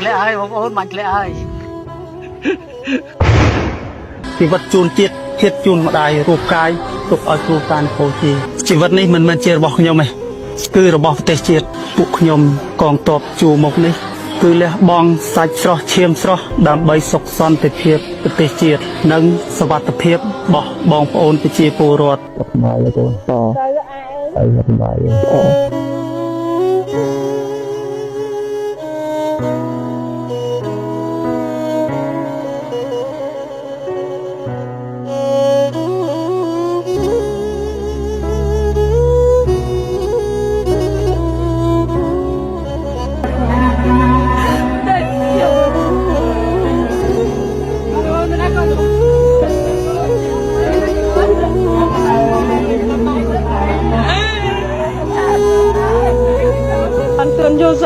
ធ្លាក់ហើយបងប្អូនបាញ់ធ្លាក់ហើយជីវិតជូនជាតិធាតជូនម្ដាយរូបកាយទុកឲ្យគ្រូការនគរជាជីវិតនេះមិនមែនជារបស់ខ្ញុំទេគឺរបស់ប្រទេសជាតិពួកខ្ញុំកងទ័ពជួរមុខនេះគឺលះបង់សាច់ស្រស់ឈាមស្រស់ដើម្បីសុខសន្តិភាពប្រទេសជាតិនិងសុវត្ថិភាពរបស់បងប្អូនប្រជាពលរដ្ឋបាយកូនតទៅបាយយ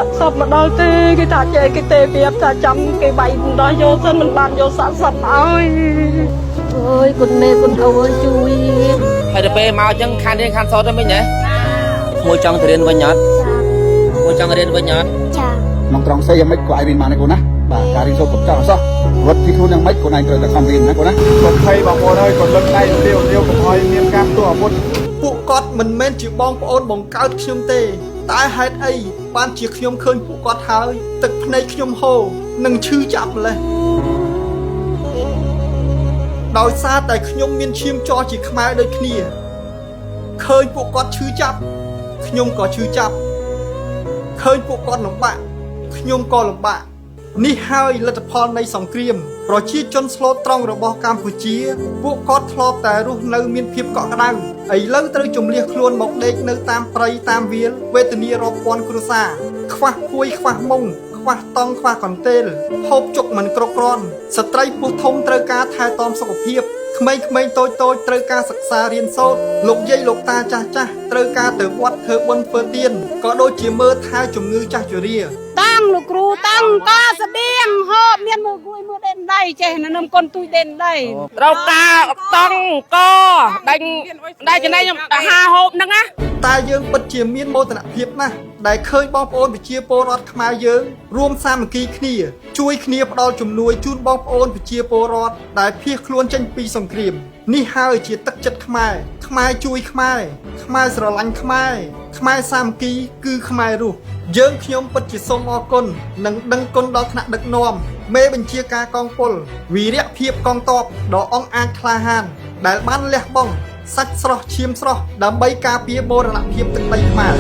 កសពមកដល់ទេគេថាចេះគេទេប្រៀបថាចាំគេបាយដល់យកសិនមិនបានយកសាក់សពឲ្យអើយគុណមេគុណអូនជួយហើយទៅពេលមកអញ្ចឹងខានរៀនខានសតទៅមិញហ៎មួយចង់ទៅរៀនវិញអត់មួយចង់រៀនវិញអត់ចាមកត្រង់ស្អីយ៉ាងម៉េចក៏ឲ្យរៀនបានដែរកូនណាបាទការរៀនសូត្រកុំចោលអសោះវត្តពីខ្លួនយ៉ាងម៉េចកូនឯងត្រូវតែខំរៀនណាកូនណាកុំភ័យបងប្អូនហើយកុំលឹងដៃលាវកុំឲ្យមានការផ្ទុះអាវុធពួកគាត់មិនមែនជាបងប្អូនបង្កើតខ្ញុំទេតែហេតុអីបានជាខ្ញុំឃើញពួកគាត់ហើយទឹកភ្នែកខ្ញុំហូរនិងឈឺចាប់ម្លេះដោយសារតែខ្ញុំមានឈាមជ័រជាខ្មែរដូចគ្នាឃើញពួកគាត់ឈឺចាប់ខ្ញុំក៏ឈឺចាប់ឃើញពួកគាត់លំបាកខ្ញុំក៏លំបាកនេះហើយលទ្ធផលនៃសង្គ្រាមប្រជាជនស្លូតត្រង់របស់កម្ពុជាពួកគាត់ធ្លាប់តែរស់នៅមានភាពកក់ក្ដៅឥឡូវត្រូវជំនះខ្លួនមកដេកនៅតាមព្រៃតាមវាលវេទនារាប់ពាន់គ្រួសារខ្វះភួយខ្វះមុងខ្វះតង់ខ្វះកន្ទេលហូបចុកមិនគ្រប់គ្រាន់ស្ត្រីពោះធំត្រូវការថែទាំសុខភាពក្មេងៗតូចៗត្រូវការសិក្សារៀនសូត្រលោកយាយលោកតាចាស់ត្រូវការទៅវត្តធ្វើបុណ្យធ្វើទានក៏ដូចជាមើលថែជំងឺចាស់ជរាតាំងលោកគ្រូតាំងក៏ស្បៀងហូបមានមើលគួយមើលដេនដៃចេះនៅនឹមកូនទួយដេនដៃត្រូវការតង់កដាច់ចំណេញអាហារហូបហ្នឹងណាតែយើងពិតជាមានមោទនភាពណាស់ដែលឃើញបងប្អូនប្រជាពលរដ្ឋខ្មែរយើងរួមសាមគ្គីគ្នាជួយគ្នាផ្ដល់ជំនួយជូនបងប្អូនប្រជាពលរដ្ឋដែលភៀសខ្លួនចេញពីសង្គ្រាមនេះហើយជាទឹកចិត្តខ្មែរខ្មែរជួយខ្មែរខ្មែរស្រឡាញ់ខ្មែរសាមគ្គីគឺខ្មែររស់យើងខ្ញុំពិតជាសូមអរគុណនិងដឹងគុណដល់ថ្នាក់ដឹកនាំមេបញ្ជាការកងពលវីរភាពកងទ័ពដ៏អង់អាចក្លាហានដែលបានលះបង់សាច់ស្រស់ឈាមស្រស់ដើម្បីការពារបូរណភាពទឹកដីខ្មែរ